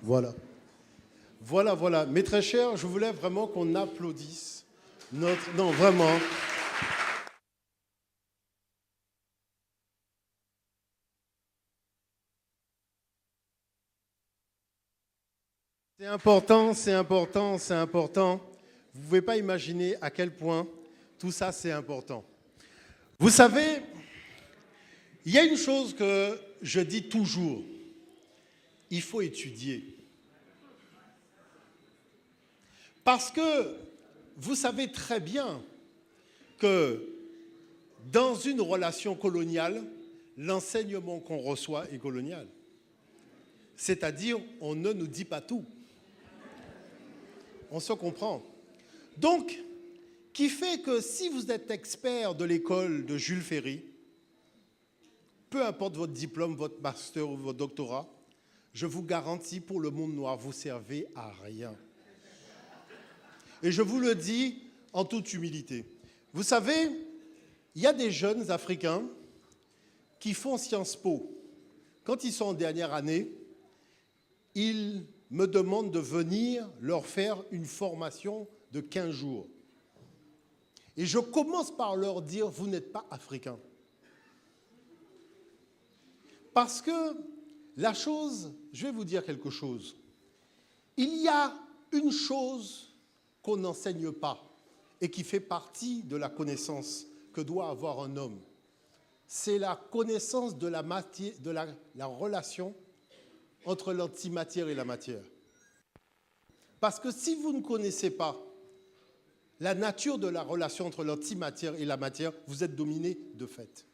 Voilà. Voilà, voilà. Mes très chers, je voulais vraiment qu'on applaudisse notre... Non, vraiment. C'est important, c'est important, c'est important. Vous ne pouvez pas imaginer à quel point tout ça, c'est important. Vous savez, il y a une chose que je dis toujours. Il faut étudier. Parce que vous savez très bien que dans une relation coloniale, l'enseignement qu'on reçoit est colonial. C'est-à-dire, on ne nous dit pas tout. On se comprend. Donc, qui fait que si vous êtes expert de l'école de Jules Ferry, peu importe votre diplôme, votre master ou votre doctorat, je vous garantis, pour le monde noir, vous ne servez à rien. Et je vous le dis en toute humilité. Vous savez, il y a des jeunes Africains qui font Sciences Po. Quand ils sont en dernière année, ils me demandent de venir leur faire une formation de 15 jours. Et je commence par leur dire, vous n'êtes pas africains. Parce que la chose, je vais vous dire quelque chose. Il y a une chose qu'on n'enseigne pas et qui fait partie de la connaissance que doit avoir un homme. C'est la connaissance de la relation entre l'antimatière et la matière. Parce que si vous ne connaissez pas la nature de la relation entre l'antimatière et la matière, vous êtes dominé de fait.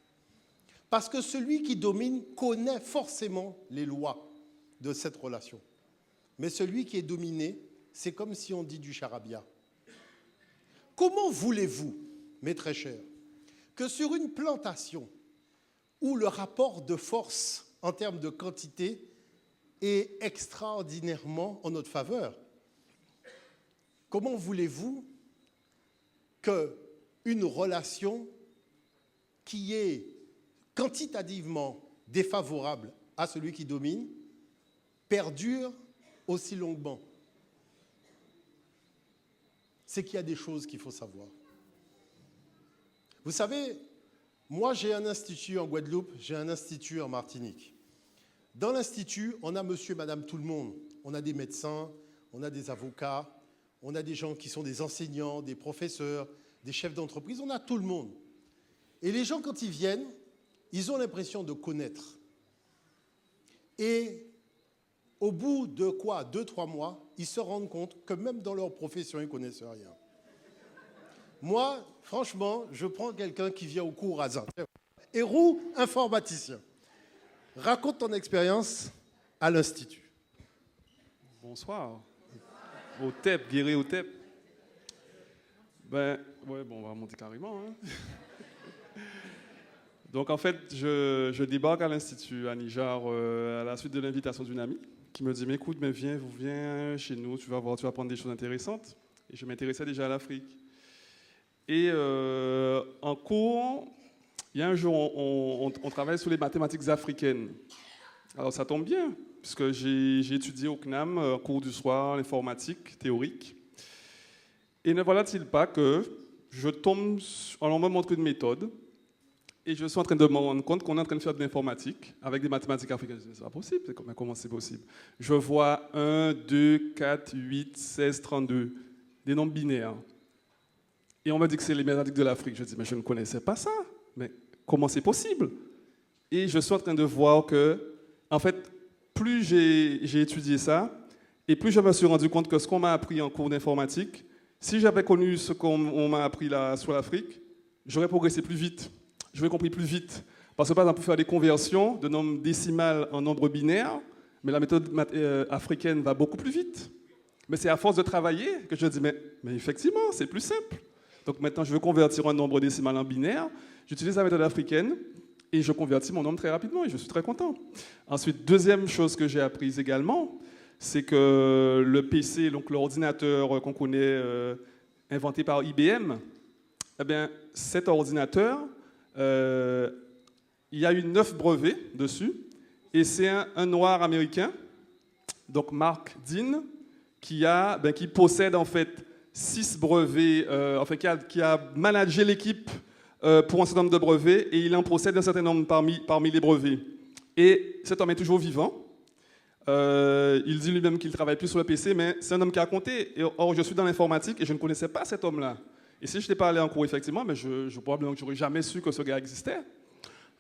Parce que celui qui domine connaît forcément les lois de cette relation. Mais celui qui est dominé, c'est comme si on dit du charabia. Comment voulez-vous, mes très chers, que sur une plantation où le rapport de force en termes de quantité est extraordinairement en notre faveur, comment voulez-vous qu'une relation qui est quantitativement défavorable à celui qui domine perdure aussi longuement? C'est qu'il y a des choses qu'il faut savoir. Vous savez, moi j'ai un institut en Guadeloupe, j'ai un institut en Martinique. Dans l'institut, on a monsieur et madame tout le monde. On a des médecins, on a des avocats, on a des gens qui sont des enseignants, des professeurs, des chefs d'entreprise, on a tout le monde. Et les gens, quand ils viennent, ils ont l'impression de connaître. Et au bout de quoi, 2-3 mois, ils se rendent compte que même dans leur profession, ils ne connaissent rien. Moi, franchement, je prends quelqu'un qui vient au cours hasard. Héroux, informaticien. Raconte ton expérience à l'Institut. Bonsoir. Au TEP, Guéret au TEP. Ben, ouais, bon, on va monter carrément. Hein. Donc, en fait, je débarque à l'Institut, à Nijar, à la suite de l'invitation d'une amie qui me dit, mais écoute, mais viens chez nous, tu vas voir, tu vas apprendre des choses intéressantes. Et je m'intéressais déjà à l'Afrique. Et en cours, il y a un jour, on travaille sur les mathématiques africaines. Alors, ça tombe bien, puisque j'ai étudié au CNAM, cours du soir, l'informatique théorique. Et ne voilà-t-il pas que je tombe, on me montre une méthode, et je suis en train de me rendre compte qu'on est en train de faire de l'informatique avec des mathématiques africaines. C'est pas possible, comment c'est possible? Je vois 1, 2, 4, 8, 16, 32, des nombres binaires. Et on me dit que c'est les mathématiques de l'Afrique. Je dis, mais je ne connaissais pas ça. Mais comment c'est possible? Et je suis en train de voir que, en fait, plus j'ai étudié ça, et plus je me suis rendu compte que ce qu'on m'a appris en cours d'informatique, si j'avais connu ce qu'on m'a appris là sur l'Afrique, j'aurais progressé plus vite. J'aurais compris plus vite. Parce que par exemple, pour faire des conversions de nombres décimales en nombres binaires, mais la méthode africaine va beaucoup plus vite. Mais c'est à force de travailler que je dis, mais effectivement, c'est plus simple. Donc maintenant, je veux convertir un nombre décimal en binaire. J'utilise la méthode africaine et je convertis mon nombre très rapidement et je suis très content. Ensuite, deuxième chose que j'ai apprise également, c'est que le PC, donc l'ordinateur qu'on connaît, inventé par IBM, eh bien, cet ordinateur, il y a eu 9 brevets dessus et c'est un noir américain donc Marc Dean, qui possède en fait 6 brevets, qui a managé l'équipe pour un certain nombre de brevets, et il en possède un certain nombre parmi les brevets. Et cet homme est toujours vivant. Il dit lui-même qu'il ne travaille plus sur le PC, mais c'est un homme qui a compté. Or, je suis dans l'informatique et je ne connaissais pas cet homme-là. Et si je n'étais pas allé en cours, effectivement, mais je probablement que je n'aurais jamais su que ce gars existait.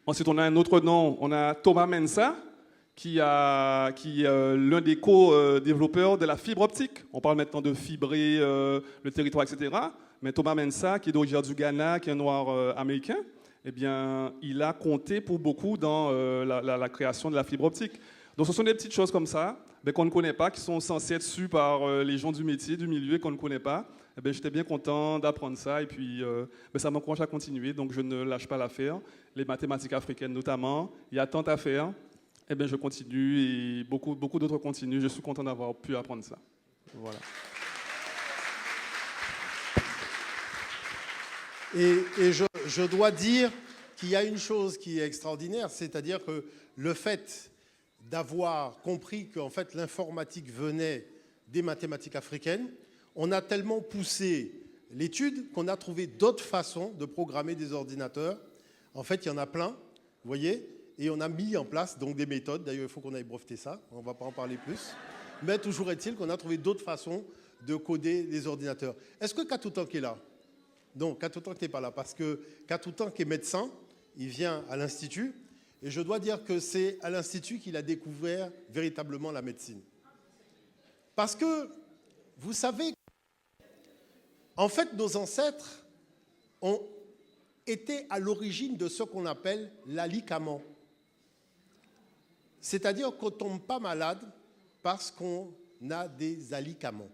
Ensuite, on a un autre nom, on a Thomas Mensah, qui est l'un des co-développeurs de la fibre optique. On parle maintenant de fibrer le territoire, etc. Mais Thomas Mensah, qui est d'origine du Ghana, qui est un noir américain, eh bien, il a compté pour beaucoup dans la création de la fibre optique. Donc ce sont des petites choses comme ça qu'on ne connaît pas, qui sont censées être sues par les gens du métier, du milieu, qu'on ne connaît pas. J'étais bien content d'apprendre ça et puis ça m'encourage à continuer, donc je ne lâche pas l'affaire. Les mathématiques africaines notamment, il y a tant à faire. Je continue et beaucoup d'autres continuent. Je suis content d'avoir pu apprendre ça. Voilà. Et je dois dire qu'il y a une chose qui est extraordinaire, c'est-à-dire que le fait d'avoir compris qu'en fait l'informatique venait des mathématiques africaines, on a tellement poussé l'étude qu'on a trouvé d'autres façons de programmer des ordinateurs. En fait, il y en a plein, vous voyez, et on a mis en place donc des méthodes. D'ailleurs, il faut qu'on aille breveter ça, on ne va pas en parler plus. Mais toujours est-il qu'on a trouvé d'autres façons de coder les ordinateurs. Est-ce que Katoutank est là? Non, Katoutank n'est pas là, parce que Katoutank est médecin, il vient à l'Institut, et je dois dire que c'est à l'Institut qu'il a découvert véritablement la médecine. Parce que, vous savez, en fait, nos ancêtres ont été à l'origine de ce qu'on appelle l'alicament. C'est-à-dire qu'on ne tombe pas malade parce qu'on a des alicaments.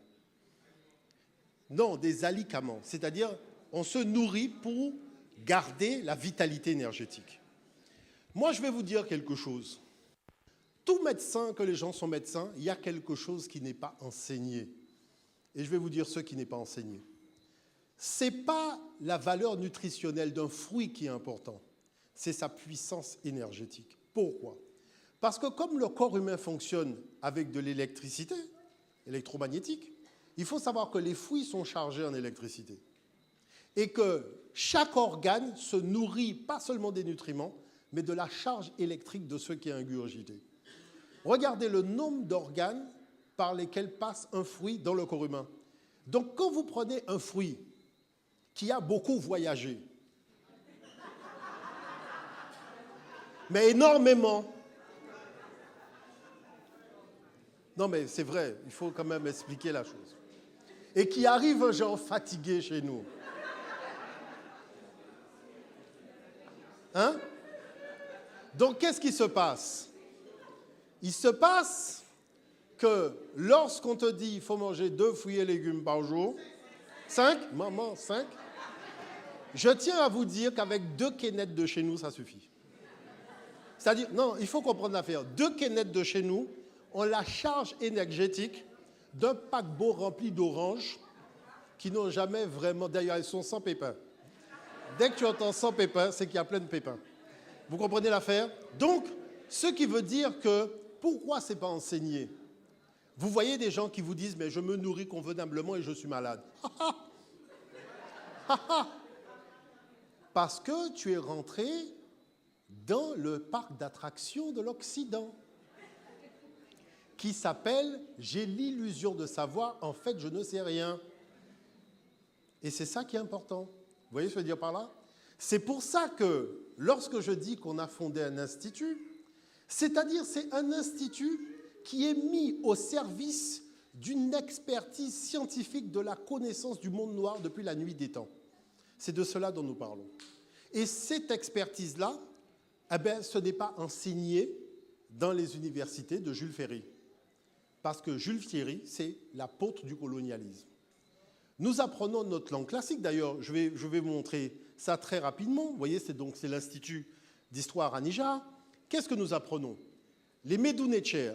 Non, des alicaments. C'est-à-dire on se nourrit pour garder la vitalité énergétique. Moi, je vais vous dire quelque chose. Tout médecin, que les gens sont médecins, il y a quelque chose qui n'est pas enseigné. Et je vais vous dire ce qui n'est pas enseigné. Ce n'est pas la valeur nutritionnelle d'un fruit qui est important, c'est sa puissance énergétique. Pourquoi? Parce que comme le corps humain fonctionne avec de l'électricité, électromagnétique, il faut savoir que les fruits sont chargés en électricité. Et que chaque organe se nourrit pas seulement des nutriments, mais de la charge électrique de ce qui est ingurgité. Regardez le nombre d'organes par lesquels passe un fruit dans le corps humain. Donc quand vous prenez un fruit qui a beaucoup voyagé, mais énormément, non mais c'est vrai, il faut quand même expliquer la chose, et qui arrive un genre fatigué chez nous, hein? Donc, qu'est-ce qui se passe? Il se passe que lorsqu'on te dit qu'il faut manger 2 fruits et légumes par jour, 5, maman, 5, je tiens à vous dire qu'avec 2 canettes de chez nous, ça suffit. C'est-à-dire, non, il faut comprendre l'affaire. 2 canettes de chez nous ont la charge énergétique d'un paquebot rempli d'oranges qui n'ont jamais vraiment... D'ailleurs, elles sont sans pépins. Dès que tu entends sans pépins, c'est qu'il y a plein de pépins. Vous comprenez l'affaire? Donc, ce qui veut dire que, pourquoi ce n'est pas enseigné? Vous voyez des gens qui vous disent, mais je me nourris convenablement et je suis malade. Parce que tu es rentré dans le parc d'attractions de l'Occident, qui s'appelle « J'ai l'illusion de savoir, en fait, je ne sais rien ». Et c'est ça qui est important. Vous voyez ce que je veux dire par là? C'est pour ça que, lorsque je dis qu'on a fondé un institut, c'est-à-dire c'est un institut qui est mis au service d'une expertise scientifique de la connaissance du monde noir depuis la nuit des temps. C'est de cela dont nous parlons. Et cette expertise-là, ce n'est pas enseigné dans les universités de Jules Ferry. Parce que Jules Ferry, c'est l'apôtre du colonialisme. Nous apprenons notre langue classique, d'ailleurs, je vais vous montrer ça très rapidement. Vous voyez, c'est l'Institut d'histoire à Niger. Qu'est-ce que nous apprenons? Les Medunetcher,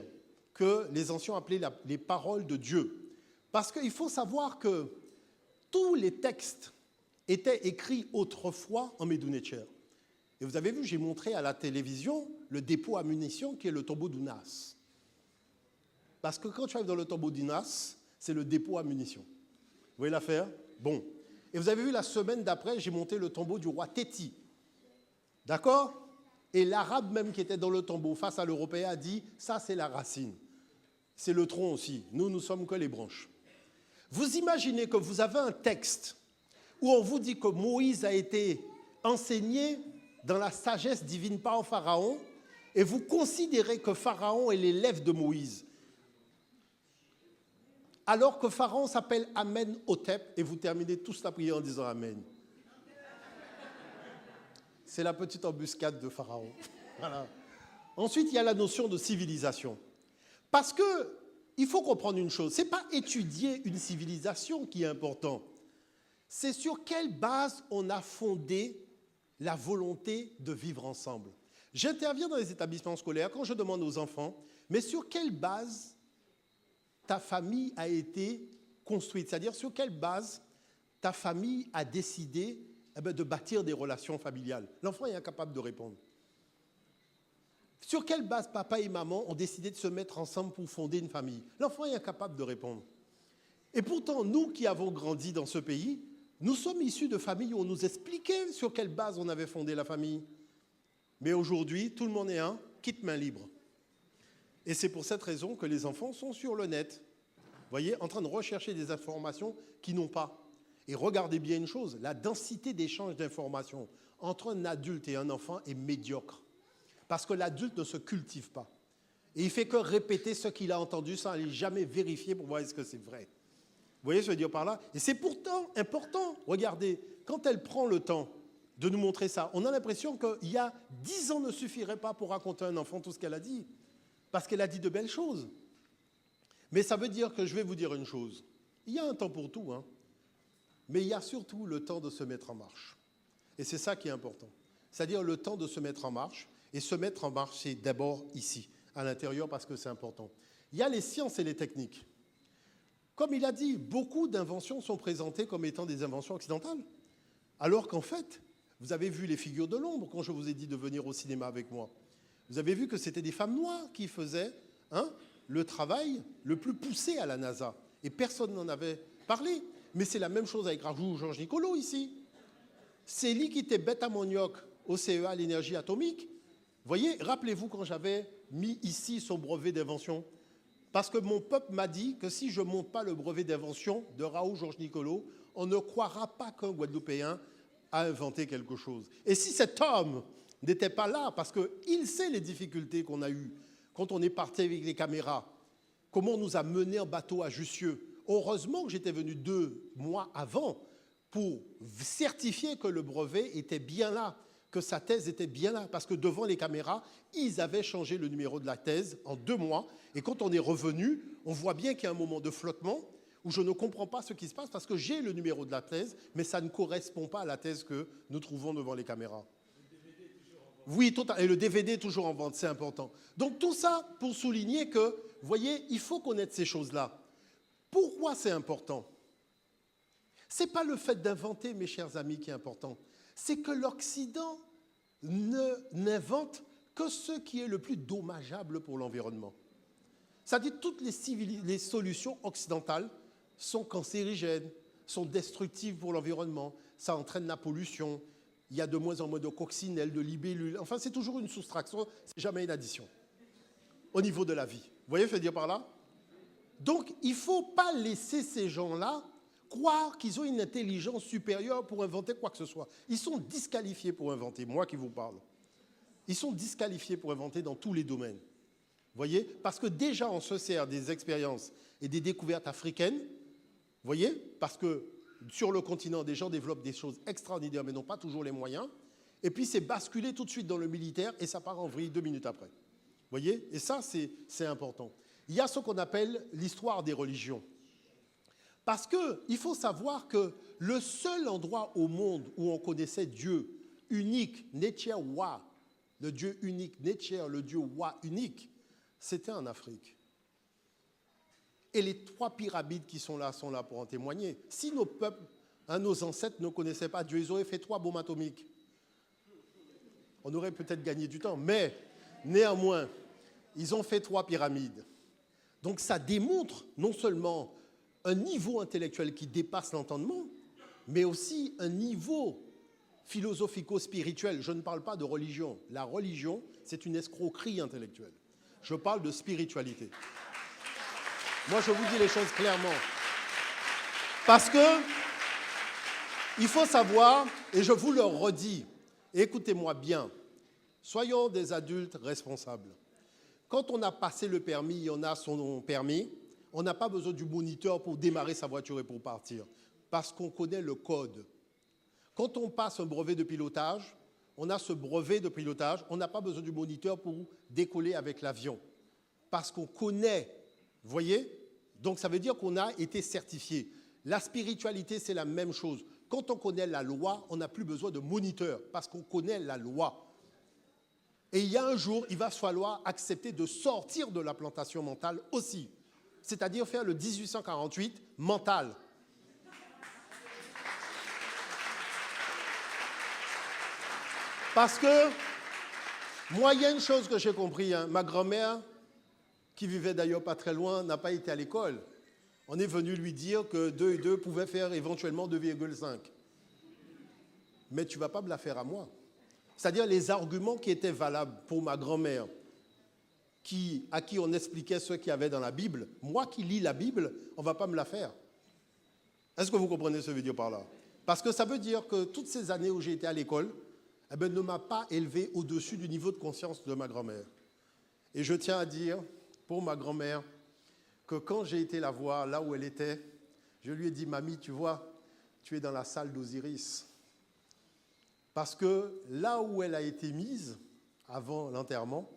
que les anciens appelaient les paroles de Dieu. Parce qu'il faut savoir que tous les textes étaient écrits autrefois en Medunetcher. Et vous avez vu, j'ai montré à la télévision le dépôt à munitions qui est le tombeau d'Ounas. Parce que quand tu arrives dans le tombeau d'Inas, c'est le dépôt à munitions. Vous voyez l'affaire? Bon. Et vous avez vu, la semaine d'après, j'ai monté le tombeau du roi Téti. D'accord? Et l'arabe même qui était dans le tombeau face à l'européen a dit, ça c'est la racine. C'est le tronc aussi. Nous, nous sommes que les branches. Vous imaginez que vous avez un texte où on vous dit que Moïse a été enseigné dans la sagesse divine par Pharaon, et vous considérez que Pharaon est l'élève de Moïse, alors que Pharaon s'appelle Amenhotep, et vous terminez tous la prière en disant Amen. C'est la petite embuscade de Pharaon. Voilà. Ensuite, il y a la notion de civilisation. Parce qu'il faut comprendre une chose, ce n'est pas étudier une civilisation qui est important, c'est sur quelle base on a fondé la volonté de vivre ensemble. J'interviens dans les établissements scolaires quand je demande aux enfants, mais sur quelle base ta famille a été construite? C'est-à-dire sur quelle base ta famille a décidé de bâtir des relations familiales? L'enfant est incapable de répondre. Sur quelle base papa et maman ont décidé de se mettre ensemble pour fonder une famille? L'enfant est incapable de répondre. Et pourtant, nous qui avons grandi dans ce pays, nous sommes issus de familles où on nous expliquait sur quelle base on avait fondé la famille. Mais aujourd'hui, tout le monde est un kit main libre. Et c'est pour cette raison que les enfants sont sur le net, vous voyez, en train de rechercher des informations qu'ils n'ont pas. Et regardez bien une chose, la densité d'échange d'informations entre un adulte et un enfant est médiocre. Parce que l'adulte ne se cultive pas. Et il ne fait que répéter ce qu'il a entendu sans aller jamais vérifier pour voir est-ce que c'est vrai. Vous voyez ce que je veux dire par là? Et c'est pourtant important. Regardez, quand elle prend le temps de nous montrer ça, on a l'impression qu'il y a 10 ans ne suffirait pas pour raconter à un enfant tout ce qu'elle a dit. Parce qu'elle a dit de belles choses. Mais ça veut dire que je vais vous dire une chose. Il y a un temps pour tout, hein. Mais il y a surtout le temps de se mettre en marche. Et c'est ça qui est important. C'est-à-dire le temps de se mettre en marche. Et se mettre en marche, c'est d'abord ici, à l'intérieur, parce que c'est important. Il y a les sciences et les techniques. Comme il a dit, beaucoup d'inventions sont présentées comme étant des inventions occidentales. Alors qu'en fait, vous avez vu les figures de l'ombre quand je vous ai dit de venir au cinéma avec moi. Vous avez vu que c'était des femmes noires qui faisaient le travail le plus poussé à la NASA. Et personne n'en avait parlé. Mais c'est la même chose avec Raoult Georges Nicolo ici. C'est lui qui était bête ammoniaque au CEA, l'énergie atomique. Vous voyez, rappelez-vous quand j'avais mis ici son brevet d'invention. Parce que mon peuple m'a dit que si je ne monte pas le brevet d'invention de Raoult Georges Nicolo, on ne croira pas qu'un Guadeloupéen a inventé quelque chose. Et si cet homme n'était pas là, parce qu'il sait les difficultés qu'on a eues quand on est parti avec les caméras, comment on nous a menés en bateau à Jussieu. Heureusement que j'étais venu 2 mois avant pour certifier que le brevet était bien là, que sa thèse était bien là, parce que devant les caméras, ils avaient changé le numéro de la thèse en 2 mois. Et quand on est revenu, on voit bien qu'il y a un moment de flottement où je ne comprends pas ce qui se passe parce que j'ai le numéro de la thèse, mais ça ne correspond pas à la thèse que nous trouvons devant les caméras. Oui, et le DVD est toujours en vente, c'est important. Donc tout ça pour souligner que, vous voyez, il faut connaître ces choses-là. Pourquoi c'est important? Ce n'est pas le fait d'inventer, mes chers amis, qui est important. C'est que l'Occident n'invente que ce qui est le plus dommageable pour l'environnement. C'est-à-dire que toutes les solutions occidentales sont cancérigènes, sont destructives pour l'environnement, ça entraîne la pollution, il y a de moins en moins de coccinelles, de libellules, enfin c'est toujours une soustraction, c'est jamais une addition au niveau de la vie. Vous voyez ce que je veux dire par là? Donc il ne faut pas laisser ces gens-là croire qu'ils ont une intelligence supérieure pour inventer quoi que ce soit. Ils sont disqualifiés pour inventer, moi qui vous parle. Ils sont disqualifiés pour inventer dans tous les domaines. Vous voyez? Parce que déjà, on se sert des expériences et des découvertes africaines. Vous voyez? Parce que sur le continent, des gens développent des choses extraordinaires, mais n'ont pas toujours les moyens. Et puis, c'est basculé tout de suite dans le militaire et ça part en vrille 2 minutes après. Vous voyez? Et ça, c'est important. Il y a ce qu'on appelle l'histoire des religions. Parce qu'il faut savoir que le seul endroit au monde où on connaissait Dieu unique, Netcher-Wa, le Dieu unique, Netcher, le Dieu Wa unique, c'était en Afrique. Et les 3 pyramides qui sont là pour en témoigner. Si nos peuples, nos ancêtres ne connaissaient pas Dieu, ils auraient fait 3 bombes atomiques. On aurait peut-être gagné du temps, mais néanmoins, ils ont fait 3 pyramides. Donc ça démontre non seulement un niveau intellectuel qui dépasse l'entendement, mais aussi un niveau philosophico-spirituel. Je ne parle pas de religion. La religion, c'est une escroquerie intellectuelle. Je parle de spiritualité. Moi, je vous dis les choses clairement. Parce que il faut savoir, et je vous le redis, écoutez-moi bien, soyons des adultes responsables. Quand on a passé le permis, on a son permis, on n'a pas besoin du moniteur pour démarrer sa voiture et pour partir, parce qu'on connaît le code. Quand on passe un brevet de pilotage, on a ce brevet de pilotage, on n'a pas besoin du moniteur pour décoller avec l'avion, parce qu'on connaît, vous voyez? Donc ça veut dire qu'on a été certifié. La spiritualité, c'est la même chose. Quand on connaît la loi, on n'a plus besoin de moniteur, parce qu'on connaît la loi. Et il y a un jour, il va falloir accepter de sortir de la plantation mentale aussi. C'est-à-dire faire le 1848 mental. Parce que, moi, il y a une chose que j'ai compris. Ma grand-mère, qui vivait d'ailleurs pas très loin, n'a pas été à l'école. On est venu lui dire que 2 et 2 pouvaient faire éventuellement 2,5. Mais tu ne vas pas me la faire à moi. C'est-à-dire les arguments qui étaient valables pour ma grand-mère, à qui on expliquait ce qu'il y avait dans la Bible, moi qui lis la Bible, on ne va pas me la faire. Est-ce que vous comprenez ce que je veux dire par là? Parce que ça veut dire que toutes ces années où j'ai été à l'école, ne m'a pas élevé au-dessus du niveau de conscience de ma grand-mère. Et je tiens à dire, pour ma grand-mère, que quand j'ai été la voir là où elle était, je lui ai dit, mamie, tu vois, tu es dans la salle d'Osiris. Parce que là où elle a été mise, avant l'enterrement,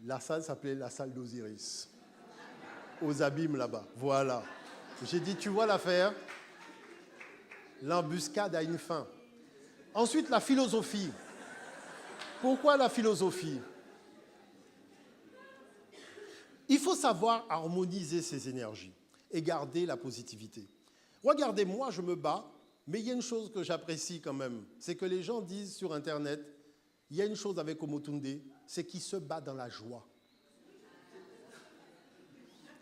la salle s'appelait la salle d'Osiris. Aux abîmes là-bas, voilà. J'ai dit, tu vois l'affaire, l'embuscade a une fin. Ensuite, la philosophie. Pourquoi la philosophie? Il faut savoir harmoniser ses énergies et garder la positivité. Regardez, moi, je me bats, mais il y a une chose que j'apprécie quand même, c'est que les gens disent sur Internet, il y a une chose avec Omotunde, c'est qu'il se bat dans la joie.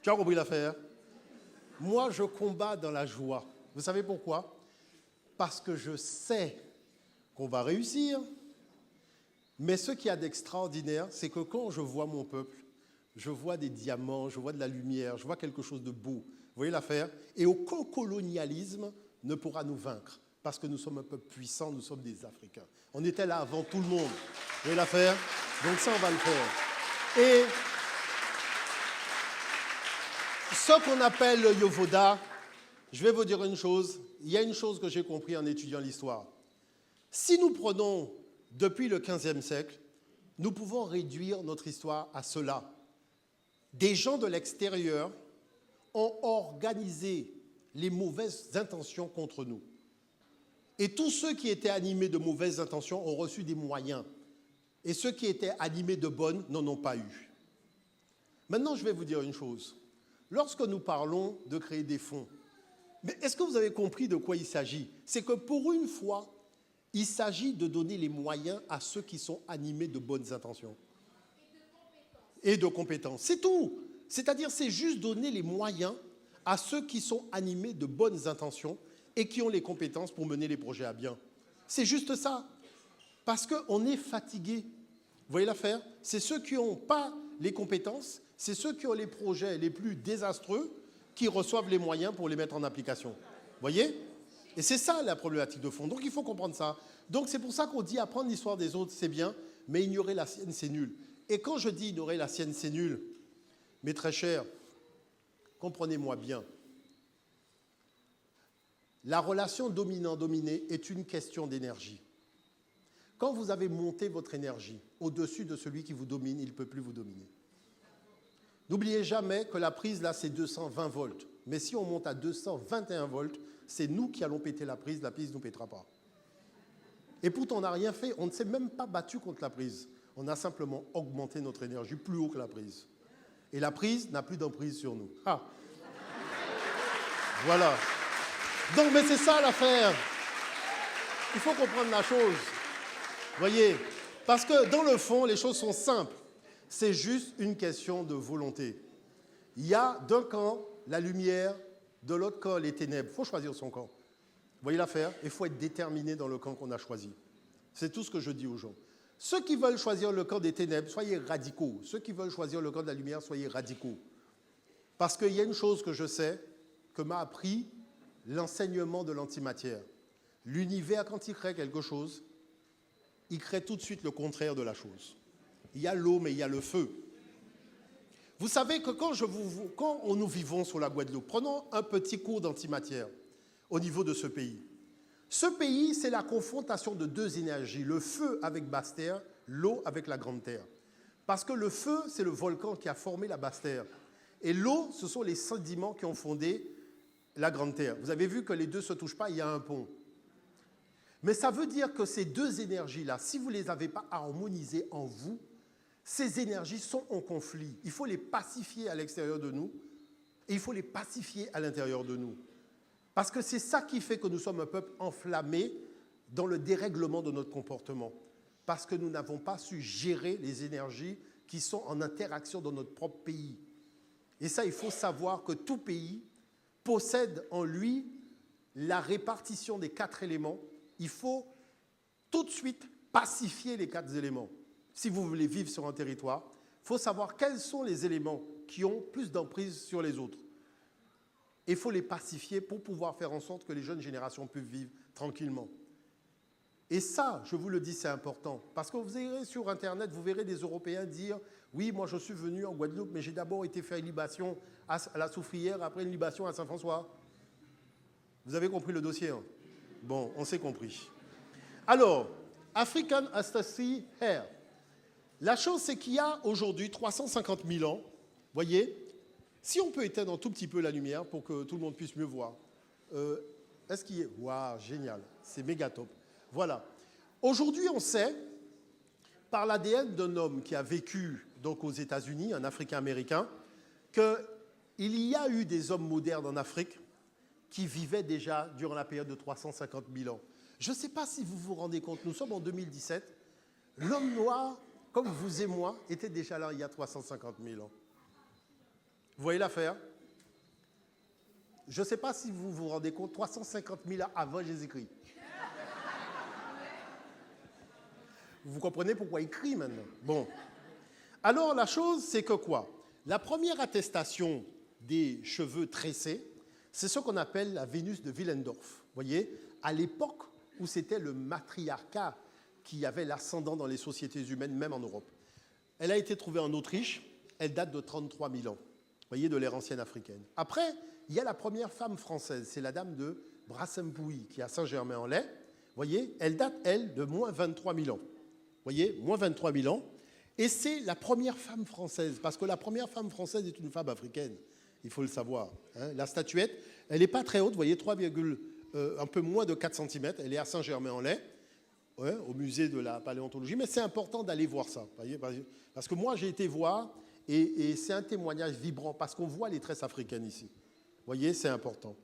Tu as compris l'affaire? Moi, je combats dans la joie. Vous savez pourquoi? Parce que je sais qu'on va réussir, mais ce qu'il y a d'extraordinaire, c'est que quand je vois mon peuple, je vois des diamants, je vois de la lumière, je vois quelque chose de beau. Vous voyez l'affaire? Et aucun colonialisme ne pourra nous vaincre, parce que nous sommes un peuple puissant, nous sommes des Africains. On était là avant tout le monde. Vous voyez l'affaire? Donc ça, on va le faire. Et ce qu'on appelle le Yovoda, je vais vous dire une chose. Il y a une chose que j'ai compris en étudiant l'histoire. Si nous prenons depuis le XVe siècle, nous pouvons réduire notre histoire à cela. Des gens de l'extérieur ont organisé les mauvaises intentions contre nous. Et tous ceux qui étaient animés de mauvaises intentions ont reçu des moyens. Et ceux qui étaient animés de bonnes n'en ont pas eu. Maintenant, je vais vous dire une chose. Lorsque nous parlons de créer des fonds, mais est-ce que vous avez compris de quoi il s'agit? C'est que pour une fois, il s'agit de donner les moyens à ceux qui sont animés de bonnes intentions. Et de compétences. C'est tout. C'est-à-dire, c'est juste donner les moyens à ceux qui sont animés de bonnes intentions et qui ont les compétences pour mener les projets à bien. C'est juste ça. Parce qu'on est fatigué. Vous voyez l'affaire? C'est ceux qui n'ont pas les compétences, c'est ceux qui ont les projets les plus désastreux qui reçoivent les moyens pour les mettre en application. Vous voyez? Et c'est ça la problématique de fond. Donc il faut comprendre ça. Donc c'est pour ça qu'on dit apprendre l'histoire des autres, c'est bien, mais ignorer la sienne, c'est nul. Et quand je dis ignorer la sienne, c'est nul, mes très chers, comprenez-moi bien. La relation dominant-dominé est une question d'énergie. Quand vous avez monté votre énergie au-dessus de celui qui vous domine, il ne peut plus vous dominer. N'oubliez jamais que la prise, là, c'est 220 volts. Mais si on monte à 221 volts, c'est nous qui allons péter la prise ne nous pètera pas. Et pourtant, on n'a rien fait, on ne s'est même pas battu contre la prise. On a simplement augmenté notre énergie plus haut que la prise. Et la prise n'a plus d'emprise sur nous. Ah. Voilà. Donc, mais c'est ça l'affaire. Il faut comprendre la chose. Voyez, parce que dans le fond, les choses sont simples. C'est juste une question de volonté. Il y a d'un camp la lumière, de l'autre camp les ténèbres. Il faut choisir son camp. Vous voyez l'affaire? Il faut être déterminé dans le camp qu'on a choisi. C'est tout ce que je dis aux gens. Ceux qui veulent choisir le camp des ténèbres, soyez radicaux. Ceux qui veulent choisir le camp de la lumière, soyez radicaux. Parce qu'il y a une chose que je sais, que m'a appris l'enseignement de l'antimatière. L'univers, quand il crée quelque chose, il crée tout de suite le contraire de la chose. Il y a l'eau, mais il y a le feu. Vous savez que quand nous vivons sur la Guadeloupe, prenons un petit cours d'antimatière au niveau de ce pays. Ce pays, c'est la confrontation de deux énergies, le feu avec basse terre, l'eau avec la grande terre. Parce que le feu, c'est le volcan qui a formé la basse terre. Et l'eau, ce sont les sédiments qui ont fondé la grande terre. Vous avez vu que les deux ne se touchent pas, il y a un pont. Mais ça veut dire que ces deux énergies-là, si vous ne les avez pas harmonisées en vous, ces énergies sont en conflit. Il faut les pacifier à l'extérieur de nous et il faut les pacifier à l'intérieur de nous. Parce que c'est ça qui fait que nous sommes un peuple enflammé dans le dérèglement de notre comportement. Parce que nous n'avons pas su gérer les énergies qui sont en interaction dans notre propre pays. Et ça, il faut savoir que tout pays possède en lui la répartition des 4 éléments. Il faut tout de suite pacifier les 4 éléments. Si vous voulez vivre sur un territoire, il faut savoir quels sont les éléments qui ont plus d'emprise sur les autres. Il faut les pacifier pour pouvoir faire en sorte que les jeunes générations puissent vivre tranquillement. Et ça, je vous le dis, c'est important. Parce que vous irez sur Internet, vous verrez des Européens dire « Oui, moi je suis venu en Guadeloupe, mais j'ai d'abord été faire une libation à la Soufrière, après une libation à Saint-François. » Vous avez compris le dossier, hein? Bon, on s'est compris. Alors, African Ancestry Hair. La chose, c'est qu'il y a aujourd'hui 350 000 ans, voyez, si on peut éteindre un tout petit peu la lumière pour que tout le monde puisse mieux voir. Est-ce qu'il y a... Waouh, génial, c'est méga top. Voilà. Aujourd'hui, on sait, par l'ADN d'un homme qui a vécu donc, aux États-Unis, un Africain-Américain, qu'il y a eu des hommes modernes en Afrique qui vivaient déjà durant la période de 350 000 ans. Je ne sais pas si vous vous rendez compte, nous sommes en 2017, l'homme noir, comme vous et moi, était déjà là il y a 350 000 ans. Vous voyez l'affaire? Je ne sais pas si vous vous rendez compte, 350 000 ans avant Jésus-Christ. Vous comprenez pourquoi il crie maintenant? Bon. Alors, la chose, c'est que quoi? La première attestation des cheveux tressés, c'est ce qu'on appelle la Vénus de Willendorf. Vous voyez, à l'époque où c'était le matriarcat qui avait l'ascendant dans les sociétés humaines, même en Europe. Elle a été trouvée en Autriche, elle date de 33 000 ans, vous voyez, de l'ère ancienne africaine. Après, il y a la première femme française, c'est la dame de Brassempouy, qui est à Saint-Germain-en-Laye. Vous voyez, elle date, elle, de moins 23 000 ans. Vous voyez, moins 23 000 ans. Et c'est la première femme française, parce que la première femme française est une femme africaine, il faut le savoir. Hein. La statuette, elle n'est pas très haute, vous voyez, un peu moins de 4 cm, elle est à Saint-Germain-en-Laye, ouais, au musée de la paléontologie, mais c'est important d'aller voir ça, voyez, parce que moi j'ai été voir, et c'est un témoignage vibrant, parce qu'on voit les tresses africaines ici. Vous voyez, c'est important.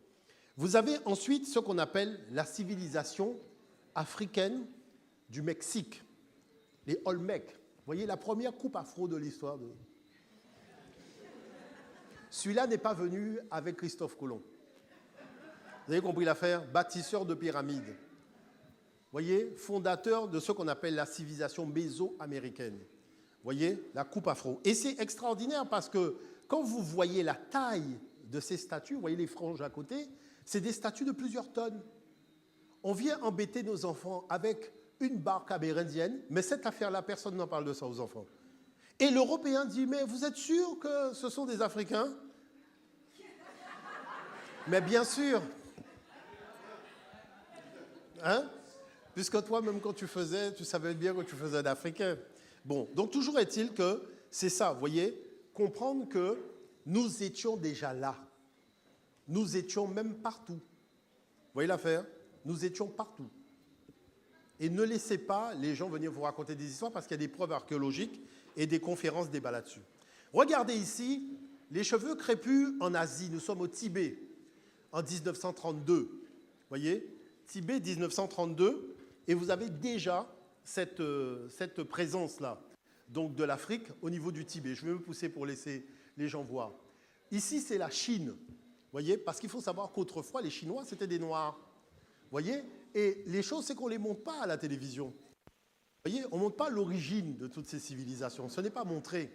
Vous avez ensuite ce qu'on appelle la civilisation africaine du Mexique, les Olmecs. Vous voyez, la première coupe afro de l'histoire. Celui-là n'est pas venu avec Christophe Colomb. Vous avez compris l'affaire? Bâtisseur de pyramides. Vous voyez, fondateur de ce qu'on appelle la civilisation méso-américaine. Vous voyez, la coupe afro. Et c'est extraordinaire parce que quand vous voyez la taille de ces statues, vous voyez les franges à côté, c'est des statues de plusieurs tonnes. On vient embêter nos enfants avec une barque amérindienne, mais cette affaire-là, personne n'en parle de ça aux enfants. Et l'Européen dit, mais vous êtes sûr que ce sont des Africains? Mais bien sûr. Hein? Puisque toi, même quand tu faisais, tu savais bien que tu faisais d'Africain. Bon, donc toujours est-il que c'est ça, vous voyez, comprendre que nous étions déjà là. Nous étions même partout. Vous voyez l'affaire? Nous étions partout. Et ne laissez pas les gens venir vous raconter des histoires parce qu'il y a des preuves archéologiques et des conférences débat là-dessus. Regardez ici, les cheveux crépus en Asie. Nous sommes au Tibet en 1932. Vous voyez? Tibet 1932. Et vous avez déjà cette présence-là, donc de l'Afrique au niveau du Tibet. Je vais me pousser pour laisser les gens voir. Ici, c'est la Chine. Voyez, parce qu'il faut savoir qu'autrefois, les Chinois, c'était des Noirs. Voyez, et les choses, c'est qu'on ne les montre pas à la télévision. Voyez, on ne montre pas l'origine de toutes ces civilisations. Ce n'est pas montré.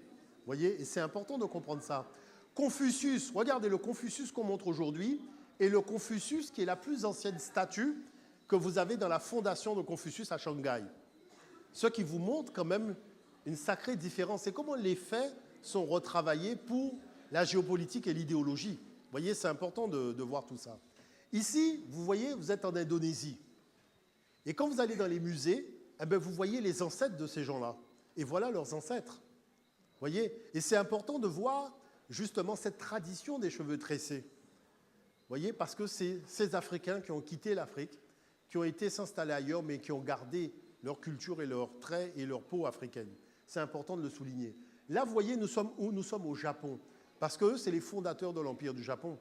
Voyez, et c'est important de comprendre ça. Confucius, regardez le Confucius qu'on montre aujourd'hui et le Confucius qui est la plus ancienne statue que vous avez dans la fondation de Confucius à Shanghai. Ce qui vous montre quand même une sacrée différence. Et comment les faits sont retravaillés pour la géopolitique et l'idéologie. Vous voyez, c'est important de voir tout ça. Ici, vous voyez, vous êtes en Indonésie. Et quand vous allez dans les musées, eh bien, vous voyez les ancêtres de ces gens-là. Et voilà leurs ancêtres. Vous voyez, et c'est important de voir justement cette tradition des cheveux tressés. Vous voyez, parce que c'est ces Africains qui ont quitté l'Afrique, qui ont été s'installer ailleurs, mais qui ont gardé leur culture et leurs traits et leur peau africaine. C'est important de le souligner. Là, vous voyez, nous sommes où? Nous sommes au Japon. Parce qu'eux, c'est les fondateurs de l'Empire du Japon.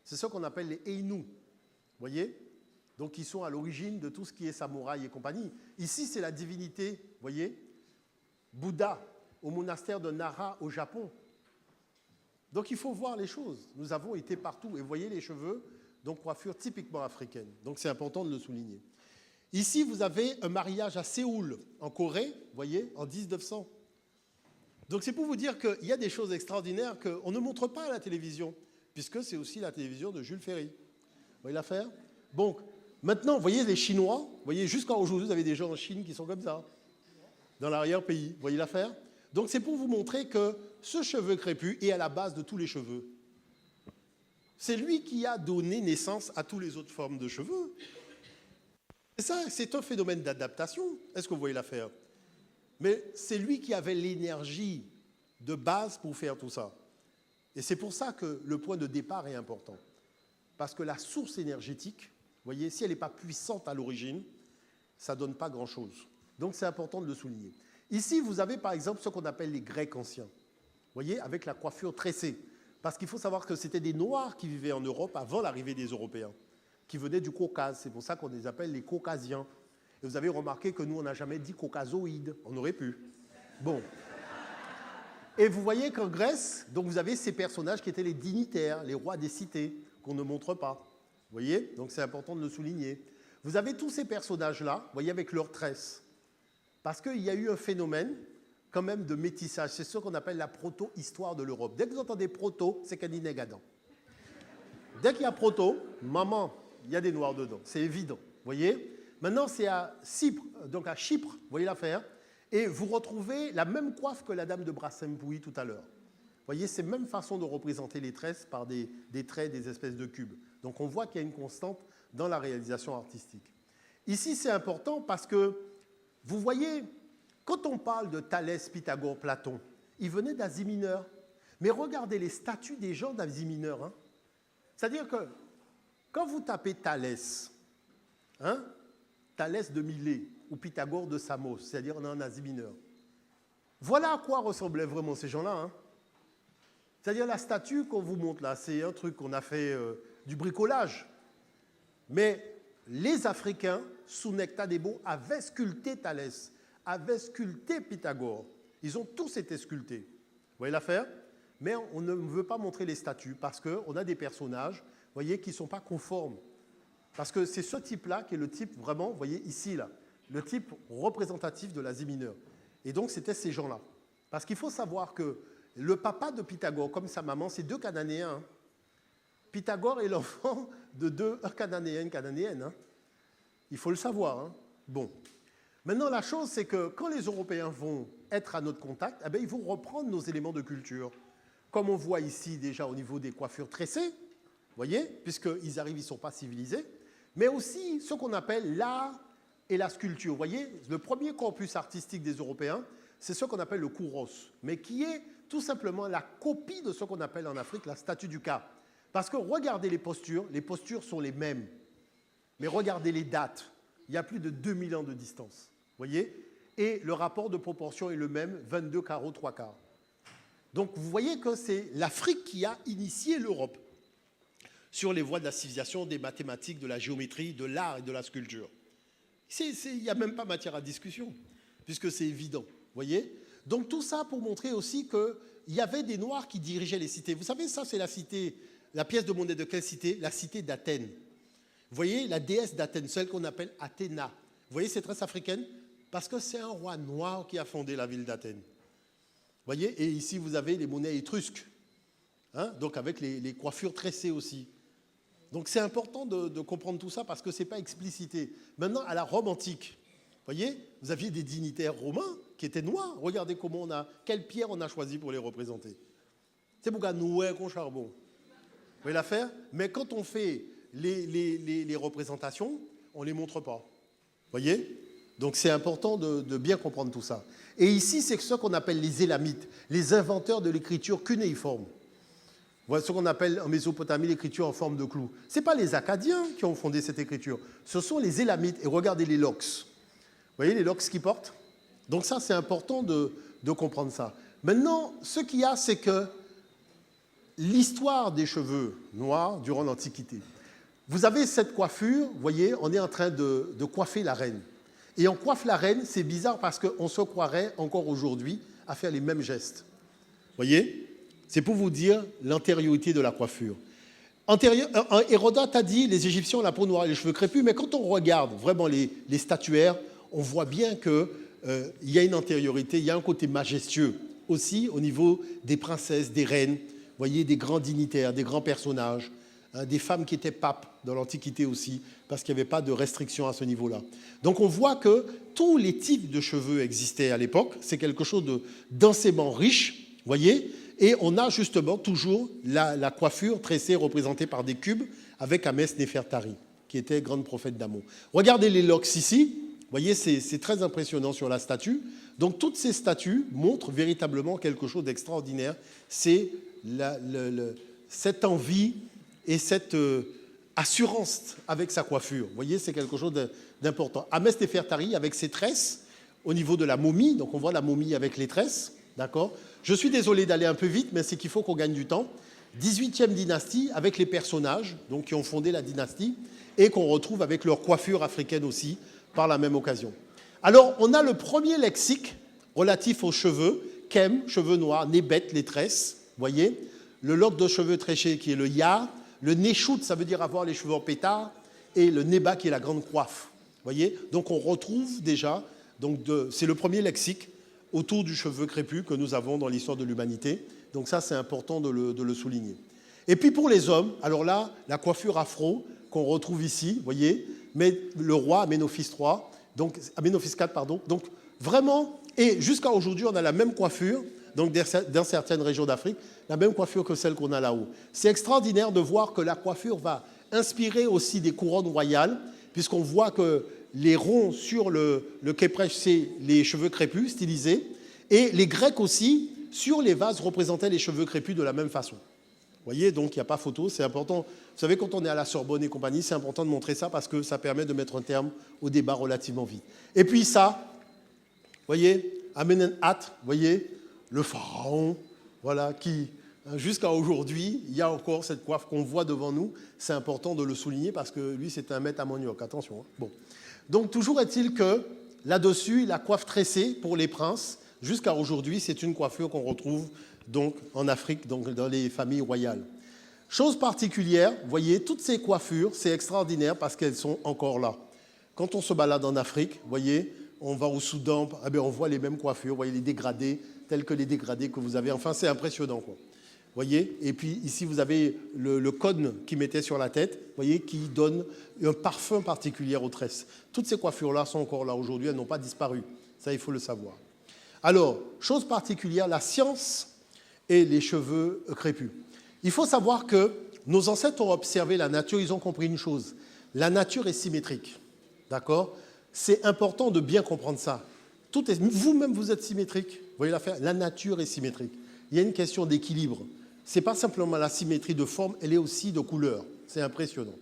C'est ce qu'on appelle les Ainu. Vous voyez? Donc, ils sont à l'origine de tout ce qui est samouraï et compagnie. Ici, c'est la divinité, vous voyez, Bouddha, au monastère de Nara, au Japon. Donc, il faut voir les choses. Nous avons été partout. Et vous voyez les cheveux, donc coiffure typiquement africaine. Donc, c'est important de le souligner. Ici, vous avez un mariage à Séoul, en Corée, vous voyez, en 1900. Donc, c'est pour vous dire qu'il y a des choses extraordinaires qu'on ne montre pas à la télévision, puisque c'est aussi la télévision de Jules Ferry. Vous voyez l'affaire? Donc, maintenant, vous voyez les Chinois, vous voyez, jusqu'à aujourd'hui, vous avez des gens en Chine qui sont comme ça, dans l'arrière-pays. Vous voyez l'affaire? Donc, c'est pour vous montrer que ce cheveu crépus est à la base de tous les cheveux. C'est lui qui a donné naissance à toutes les autres formes de cheveux. Et ça, c'est un phénomène d'adaptation. Est-ce que vous voyez l'affaire? Mais c'est lui qui avait l'énergie de base pour faire tout ça. Et c'est pour ça que le point de départ est important. Parce que la source énergétique, vous voyez, si elle n'est pas puissante à l'origine, ça ne donne pas grand-chose. Donc c'est important de le souligner. Ici, vous avez par exemple ce qu'on appelle les Grecs anciens. Vous voyez, avec la coiffure tressée. Parce qu'il faut savoir que c'était des Noirs qui vivaient en Europe avant l'arrivée des Européens, qui venaient du Caucase. C'est pour ça qu'on les appelle les Caucasiens. Et vous avez remarqué que nous, on n'a jamais dit caucasoïdes. On aurait pu. Bon. Et vous voyez qu'en Grèce, donc vous avez ces personnages qui étaient les dignitaires, les rois des cités, qu'on ne montre pas. Vous voyez? Donc c'est important de le souligner. Vous avez tous ces personnages-là, vous voyez, avec leurs tresses. Parce qu'il y a eu un phénomène, quand même, de métissage. C'est ce qu'on appelle la proto-histoire de l'Europe. Dès que vous entendez proto, c'est qu'il y a des négadans. Dès qu'il y a proto, maman, il y a des noirs dedans. C'est évident. Vous voyez? Maintenant, c'est à Chypre, vous voyez l'affaire, et vous retrouvez la même coiffe que la dame de Brassempouy tout à l'heure. Vous voyez, c'est la même façon de représenter les tresses par des traits, des espèces de cubes. Donc on voit qu'il y a une constante dans la réalisation artistique. Ici, c'est important parce que, vous voyez, quand on parle de Thalès, Pythagore, Platon, ils venaient d'Asie mineure. Mais regardez les statues des gens d'Asie mineure. Hein. C'est-à-dire que, quand vous tapez Thalès, hein, Thalès de Milet ou Pythagore de Samos, c'est-à-dire en Asie mineure, voilà à quoi ressemblaient vraiment ces gens-là. Hein. C'est-à-dire la statue qu'on vous montre là, c'est un truc qu'on a fait du bricolage. Mais les Africains, sous Nectadebo, avaient sculpté Thalès, avaient sculpté Pythagore. Ils ont tous été sculptés. Vous voyez l'affaire? Mais on ne veut pas montrer les statues parce qu'on a des personnages, vous voyez, qui ne sont pas conformes. Parce que c'est ce type-là qui est le type vraiment, vous voyez ici, là, le type représentatif de l'Asie mineure. Et donc, c'était ces gens-là. Parce qu'il faut savoir que le papa de Pythagore, comme sa maman, c'est deux Cananéens. Hein. Pythagore est l'enfant de deux Cananéens, une Cananéenne. Hein. Il faut le savoir. Hein. Bon. Maintenant, la chose, c'est que quand les Européens vont être à notre contact, eh bien, ils vont reprendre nos éléments de culture. Comme on voit ici déjà au niveau des coiffures tressées, vous voyez, puisqu'ils arrivent, ils ne sont pas civilisés, mais aussi ce qu'on appelle l'art et la sculpture. Vous voyez, le premier corpus artistique des Européens, c'est ce qu'on appelle le kouros, mais qui est tout simplement la copie de ce qu'on appelle en Afrique la statue du Ka. Parce que regardez les postures sont les mêmes. Mais regardez les dates, il y a plus de 2000 ans de distance. Vous voyez? Et le rapport de proportion est le même, 22 carreaux, 3 quarts. Donc vous voyez que c'est l'Afrique qui a initié l'Europe sur les voies de la civilisation, des mathématiques, de la géométrie, de l'art et de la sculpture. Il n'y a même pas matière à discussion, puisque c'est évident. Vous voyez? Donc tout ça pour montrer aussi que il y avait des Noirs qui dirigeaient les cités. Vous savez, ça, c'est la cité, la pièce de monnaie de quelle cité? La cité d'Athènes. Vous voyez, la déesse d'Athènes, celle qu'on appelle Athéna. Vous voyez cette race africaine? Parce que c'est un roi noir qui a fondé la ville d'Athènes. Vous voyez, et ici, vous avez les monnaies étrusques. Hein, donc avec les coiffures tressées aussi. Donc c'est important de comprendre tout ça parce que ce n'est pas explicité. Maintenant, à la Rome antique, vous voyez, vous aviez des dignitaires romains qui étaient noirs. Regardez quelle pierre on a choisi pour les représenter. C'est pour qu'on nouait qu'on charbon. Vous voyez l'affaire? Mais quand on fait les représentations, on ne les montre pas. Vous voyez? Donc c'est important de bien comprendre tout ça. Et ici, c'est ce qu'on appelle les Élamites, les inventeurs de l'écriture cunéiforme. Voilà ce qu'on appelle en Mésopotamie l'écriture en forme de clou. Ce n'est pas les Akkadiens qui ont fondé cette écriture, ce sont les Élamites. Et regardez les loques. Vous voyez les loques qu'ils portent? Donc ça, c'est important de comprendre ça. Maintenant, ce qu'il y a, c'est que l'histoire des cheveux noirs durant l'Antiquité. Vous avez cette coiffure, vous voyez, on est en train de coiffer la reine. Et on coiffe la reine, c'est bizarre parce qu'on se croirait encore aujourd'hui à faire les mêmes gestes. Vous voyez? C'est pour vous dire l'antériorité de la coiffure. Hérodote a dit les Égyptiens ont la peau noire et les cheveux crépus, mais quand on regarde vraiment les statuaires, on voit bien qu'il y a une antériorité, il y a un côté majestueux aussi au niveau des princesses, des reines, vous voyez, des grands dignitaires, des grands personnages, hein, des femmes qui étaient papes dans l'Antiquité aussi, parce qu'il n'y avait pas de restrictions à ce niveau-là. Donc on voit que tous les types de cheveux existaient à l'époque, c'est quelque chose densément riche, vous voyez. Et on a justement toujours la coiffure tressée représentée par des cubes avec Ahmès Néfertari, qui était grande prophète d'amour. Regardez les loques ici. Vous voyez, c'est très impressionnant sur la statue. Donc toutes ces statues montrent véritablement quelque chose d'extraordinaire. C'est cette envie et cette assurance avec sa coiffure. Vous voyez, c'est quelque chose d'important. Ahmès Néfertari avec ses tresses au niveau de la momie. Donc on voit la momie avec les tresses. D'accord? Je suis désolé d'aller un peu vite, mais c'est qu'il faut qu'on gagne du temps. 18e dynastie, avec les personnages donc, qui ont fondé la dynastie et qu'on retrouve avec leur coiffure africaine aussi, par la même occasion. Alors, on a le premier lexique relatif aux cheveux, kem, cheveux noirs, nez bête, les tresses, voyez. Le loque de cheveux tréchés qui est le ya, le nez shoot, ça veut dire avoir les cheveux en pétard, et le nez bas qui est la grande coiffe, voyez. Donc, on retrouve déjà, c'est le premier lexique autour du cheveu crépus que nous avons dans l'histoire de l'humanité. Donc ça, c'est important de le souligner. Et puis pour les hommes, alors là, la coiffure afro qu'on retrouve ici, vous voyez, mais le roi Aménophis IV, donc Aménophis IV, pardon. Donc vraiment, et jusqu'à aujourd'hui, on a la même coiffure, donc dans certaines régions d'Afrique, la même coiffure que celle qu'on a là-haut. C'est extraordinaire de voir que la coiffure va inspirer aussi des couronnes royales, puisqu'on voit que les ronds sur le képrèche, c'est les cheveux crépus stylisés. Et les Grecs aussi, sur les vases, représentaient les cheveux crépus de la même façon. Vous voyez, donc il n'y a pas photo, c'est important. Vous savez, quand on est à la Sorbonne et compagnie, c'est important de montrer ça parce que ça permet de mettre un terme au débat relativement vite. Et puis ça, vous voyez, Amenemhat, vous voyez, le pharaon, voilà, qui, jusqu'à aujourd'hui, il y a encore cette coiffe qu'on voit devant nous. C'est important de le souligner parce que lui, c'est un maître à manioc, attention. Hein. Bon. Donc, toujours est-il que là-dessus, la coiffe tressée pour les princes, jusqu'à aujourd'hui, c'est une coiffure qu'on retrouve donc en Afrique, donc dans les familles royales. Chose particulière, vous voyez, toutes ces coiffures, c'est extraordinaire parce qu'elles sont encore là. Quand on se balade en Afrique, vous voyez, on va au Soudan, eh bien, on voit les mêmes coiffures, vous voyez les dégradés, tels que les dégradés que vous avez. Enfin, c'est impressionnant, quoi. Voyez, et puis ici, vous avez le cône qu'ils mettaient sur la tête, voyez, qui donne un parfum particulier aux tresses. Toutes ces coiffures-là sont encore là aujourd'hui, elles n'ont pas disparu. Ça, il faut le savoir. Alors, chose particulière, la science et les cheveux crépus. Il faut savoir que nos ancêtres ont observé la nature, ils ont compris une chose. La nature est symétrique, d'accord? C'est important de bien comprendre ça. Vous-même, vous êtes symétrique. Vous voyez l'affaire? La nature est symétrique. Il y a une question d'équilibre. Ce n'est pas simplement la symétrie de forme, elle est aussi de couleur. C'est impressionnant.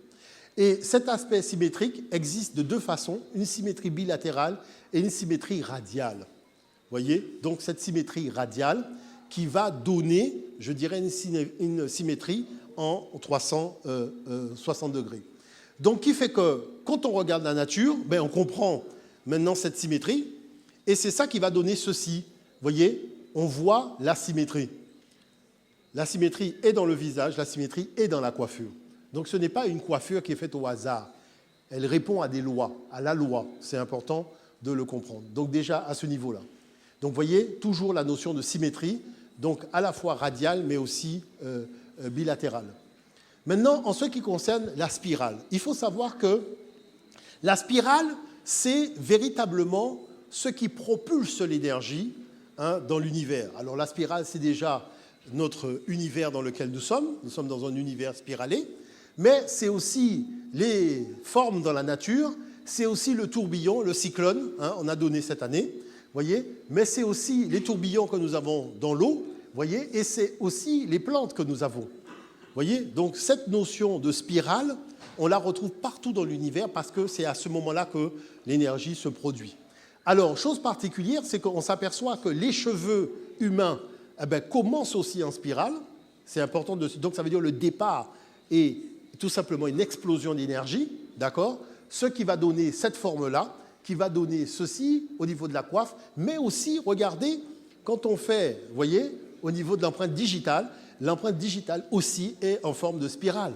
Et cet aspect symétrique existe de deux façons, une symétrie bilatérale et une symétrie radiale. Vous voyez? Donc cette symétrie radiale qui va donner, je dirais, une symétrie en 360 degrés. Donc qui fait que quand on regarde la nature, ben, on comprend maintenant cette symétrie et c'est ça qui va donner ceci. Vous voyez? On voit la symétrie. La symétrie est dans le visage, la symétrie est dans la coiffure. Donc ce n'est pas une coiffure qui est faite au hasard. Elle répond à des lois, à la loi. C'est important de le comprendre. Donc déjà à ce niveau-là. Donc vous voyez, toujours la notion de symétrie, donc à la fois radiale mais aussi bilatérale. Maintenant, en ce qui concerne la spirale, il faut savoir que la spirale, c'est véritablement ce qui propulse l'énergie dans l'univers. Alors la spirale, c'est déjà notre univers dans lequel nous sommes dans un univers spiralé, mais c'est aussi les formes dans la nature, c'est aussi le tourbillon, le cyclone, on a donné cette année, voyez, mais c'est aussi les tourbillons que nous avons dans l'eau, voyez, et c'est aussi les plantes que nous avons. Voyez, donc cette notion de spirale, on la retrouve partout dans l'univers parce que c'est à ce moment-là que l'énergie se produit. Alors, chose particulière, c'est qu'on s'aperçoit que les cheveux humains commencent aussi en spirale. C'est important, donc ça veut dire le départ est tout simplement une explosion d'énergie, d'accord ? Ce qui va donner cette forme-là, qui va donner ceci au niveau de la coiffe, mais aussi, regardez, quand on fait, vous voyez, au niveau de l'empreinte digitale aussi est en forme de spirale.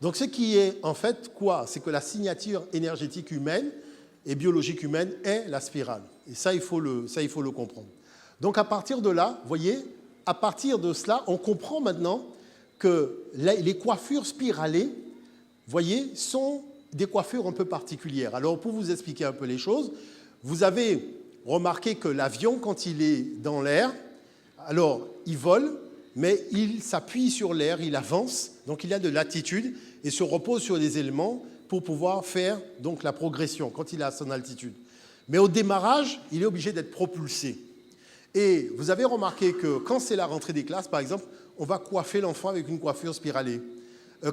Donc ce qui est en fait quoi ? C'est que la signature énergétique humaine et biologique humaine est la spirale. Et ça, il faut le comprendre. Donc à partir de là, vous voyez, à partir de cela, on comprend maintenant que les coiffures spiralées, vous voyez, sont des coiffures un peu particulières. Alors pour vous expliquer un peu les choses, vous avez remarqué que l'avion, quand il est dans l'air, alors il vole, mais il s'appuie sur l'air, il avance, donc il a de l'altitude et se repose sur des éléments pour pouvoir faire donc la progression quand il est à son altitude. Mais au démarrage, il est obligé d'être propulsé. Et vous avez remarqué que quand c'est la rentrée des classes, par exemple, on va coiffer l'enfant avec une coiffure spiralée.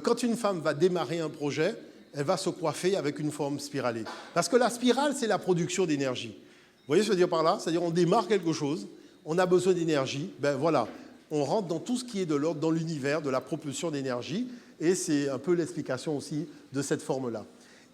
Quand une femme va démarrer un projet, elle va se coiffer avec une forme spiralée. Parce que la spirale, c'est la production d'énergie. Vous voyez ce que je veux dire par là ? C'est-à-dire on démarre quelque chose, on a besoin d'énergie, ben voilà, on rentre dans tout ce qui est de l'ordre dans l'univers, de la propulsion d'énergie, et c'est un peu l'explication aussi de cette forme-là.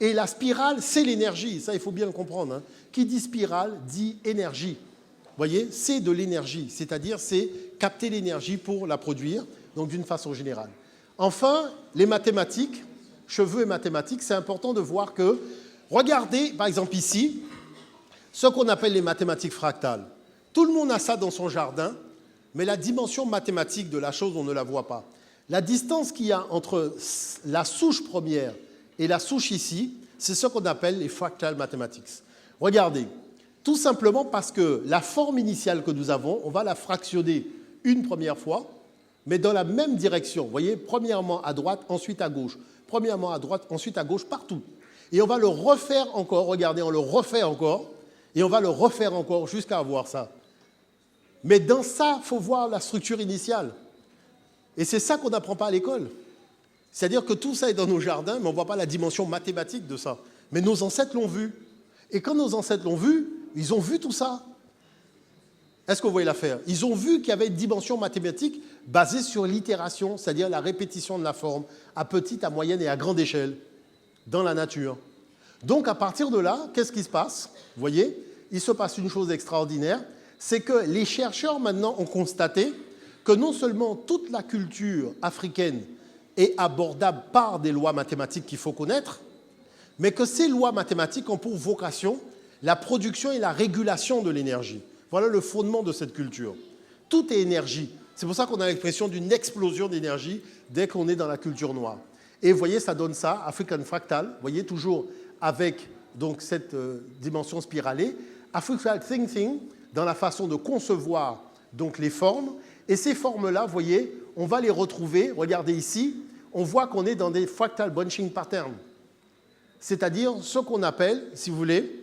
Et la spirale, c'est l'énergie, ça il faut bien le comprendre. Hein. Qui dit spirale dit énergie. Vous voyez, c'est de l'énergie, c'est-à-dire c'est capter l'énergie pour la produire, donc d'une façon générale. Enfin, les mathématiques, cheveux et mathématiques, c'est important de voir que, regardez par exemple ici, ce qu'on appelle les mathématiques fractales. Tout le monde a ça dans son jardin, mais la dimension mathématique de la chose, on ne la voit pas. La distance qu'il y a entre la souche première et la souche ici, c'est ce qu'on appelle les fractal mathematics. Regardez, tout simplement parce que la forme initiale que nous avons, on va la fractionner une première fois, mais dans la même direction. Vous voyez, premièrement à droite, ensuite à gauche. Premièrement à droite, ensuite à gauche, partout. Et on va le refaire encore, regardez, on le refait encore, et on va le refaire encore jusqu'à avoir ça. Mais dans ça, il faut voir la structure initiale. Et c'est ça qu'on n'apprend pas à l'école. C'est-à-dire que tout ça est dans nos jardins, mais on ne voit pas la dimension mathématique de ça. Mais nos ancêtres l'ont vu. Et quand nos ancêtres l'ont vu, ils ont vu tout ça. Est-ce que vous voyez l'affaire ? Ils ont vu qu'il y avait une dimension mathématique basée sur l'itération, c'est-à-dire la répétition de la forme, à petite, à moyenne et à grande échelle, dans la nature. Donc à partir de là, qu'est-ce qui se passe ? Vous voyez, il se passe une chose extraordinaire, c'est que les chercheurs maintenant ont constaté que non seulement toute la culture africaine est abordable par des lois mathématiques qu'il faut connaître, mais que ces lois mathématiques ont pour vocation la production et la régulation de l'énergie. Voilà le fondement de cette culture. Tout est énergie. C'est pour ça qu'on a l'expression d'une explosion d'énergie dès qu'on est dans la culture noire. Et vous voyez, ça donne ça, African Fractal, vous voyez, toujours avec donc, cette dimension spiralée. African Thinking, dans la façon de concevoir donc, les formes. Et ces formes-là, vous voyez, on va les retrouver, regardez ici, on voit qu'on est dans des fractal bunching patterns. C'est-à-dire ce qu'on appelle, si vous voulez,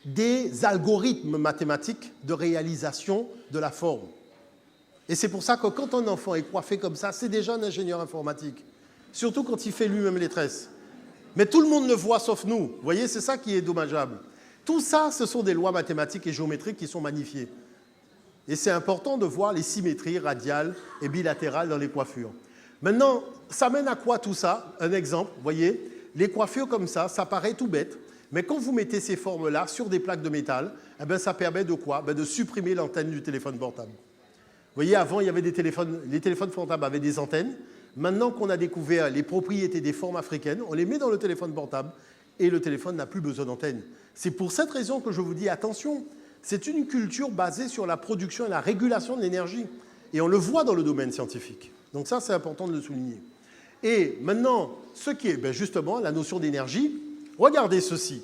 des algorithmes mathématiques de réalisation de la forme. Et c'est pour ça que quand un enfant est coiffé comme ça, c'est déjà un ingénieur informatique. Surtout quand il fait lui-même les tresses. Mais tout le monde le voit sauf nous. Vous voyez, c'est ça qui est dommageable. Tout ça, ce sont des lois mathématiques et géométriques qui sont magnifiées. Et c'est important de voir les symétries radiales et bilatérales dans les coiffures. Maintenant, ça mène à quoi tout ça ? Un exemple, vous voyez, les coiffures comme ça paraît tout bête. Mais quand vous mettez ces formes-là sur des plaques de métal, eh bien, ça permet de quoi ? De supprimer l'antenne du téléphone portable. voyez, avant, il y avait des téléphones, les téléphones portables avaient des antennes. Maintenant qu'on a découvert les propriétés des formes africaines, on les met dans le téléphone portable et le téléphone n'a plus besoin d'antenne. C'est pour cette raison que je vous dis, attention, c'est une culture basée sur la production et la régulation de l'énergie. Et on le voit dans le domaine scientifique. Donc ça, c'est important de le souligner. Et maintenant, ce qui est justement la notion d'énergie, regardez ceci.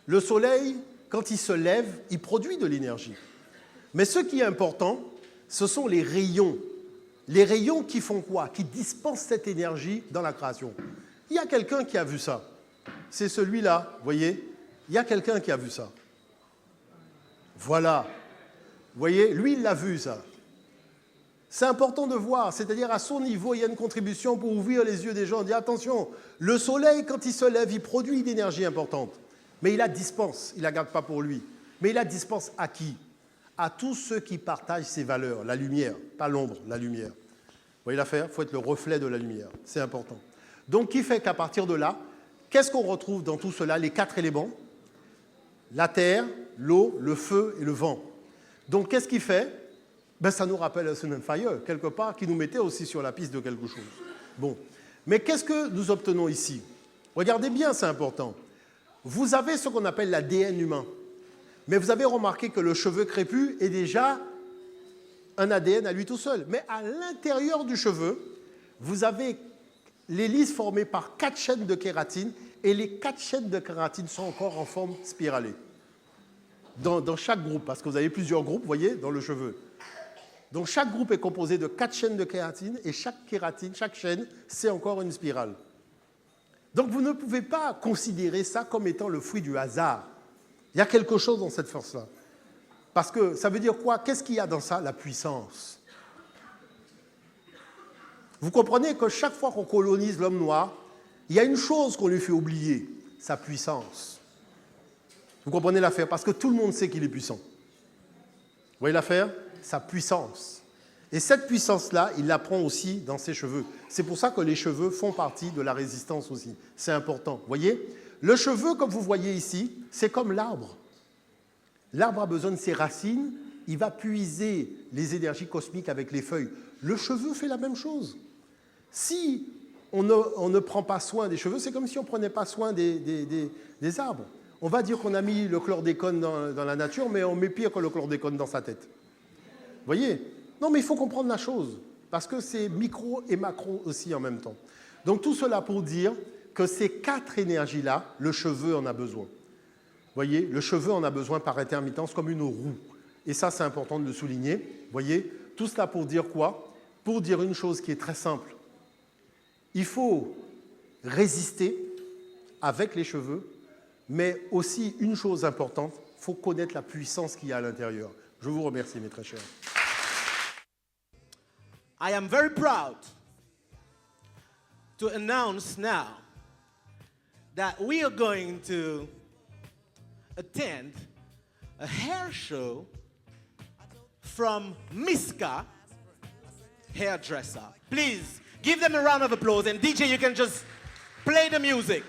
Le soleil, quand il se lève, il produit de l'énergie. Mais ce qui est important, ce sont les rayons. Les rayons qui font quoi? Qui dispensent cette énergie dans la création. Il y a quelqu'un qui a vu ça. C'est celui-là, vous voyez? Il y a quelqu'un qui a vu ça. Voilà. Vous voyez? Lui, il l'a vu, ça. C'est important de voir, c'est-à-dire à son niveau, il y a une contribution pour ouvrir les yeux des gens. On dit attention, le soleil, quand il se lève, il produit une énergie importante. Mais il la dispense, il ne la garde pas pour lui. Mais il la dispense à qui? À tous ceux qui partagent ses valeurs, la lumière, pas l'ombre, la lumière. Vous voyez l'affaire? Il faut être le reflet de la lumière, c'est important. Donc, qui fait qu'à partir de là, qu'est-ce qu'on retrouve dans tout cela? Les 4 éléments, la terre, l'eau, le feu et le vent. Donc, qu'est-ce qui fait? Ça nous rappelle Sun and Fire, quelque part, qui nous mettait aussi sur la piste de quelque chose. Bon, mais qu'est-ce que nous obtenons ici? Regardez bien, c'est important. Vous avez ce qu'on appelle l'ADN humain. Mais vous avez remarqué que le cheveu crépus est déjà un ADN à lui tout seul. Mais à l'intérieur du cheveu, vous avez l'hélice formée par 4 chaînes de kératine et les 4 chaînes de kératine sont encore en forme spiralée. Dans chaque groupe, parce que vous avez plusieurs groupes, vous voyez, dans le cheveu. Donc chaque groupe est composé de 4 chaînes de kératine et chaque kératine, chaque chaîne, c'est encore une spirale. Donc vous ne pouvez pas considérer ça comme étant le fruit du hasard. Il y a quelque chose dans cette force-là. Parce que ça veut dire quoi? Qu'est-ce qu'il y a dans ça? La puissance. Vous comprenez que chaque fois qu'on colonise l'homme noir, il y a une chose qu'on lui fait oublier, sa puissance. Vous comprenez l'affaire? Parce que tout le monde sait qu'il est puissant. Vous voyez l'affaire? Sa puissance. Et cette puissance-là, il la prend aussi dans ses cheveux. C'est pour ça que les cheveux font partie de la résistance aussi. C'est important. Vous voyez? Le cheveu, comme vous voyez ici, c'est comme l'arbre. L'arbre a besoin de ses racines, il va puiser les énergies cosmiques avec les feuilles. Le cheveu fait la même chose. Si on ne prend pas soin des cheveux, c'est comme si on ne prenait pas soin des arbres. On va dire qu'on a mis le chlordécone dans la nature, mais on met pire que le chlordécone dans sa tête. Vous voyez? Non, mais il faut comprendre la chose, parce que c'est micro et macro aussi en même temps. Donc tout cela pour dire que ces 4 énergies-là, le cheveu en a besoin. Vous voyez, le cheveu en a besoin par intermittence comme une roue. Et ça, c'est important de le souligner. Vous voyez, tout cela pour dire quoi? Pour dire une chose qui est très simple. Il faut résister avec les cheveux, mais aussi une chose importante, il faut connaître la puissance qu'il y a à l'intérieur. Je vous remercie, mes très chers. I am very proud to announce now that we are going to attend a hair show from Miska Hairdresser. Please give them a round of applause, and DJ, you can just play the music.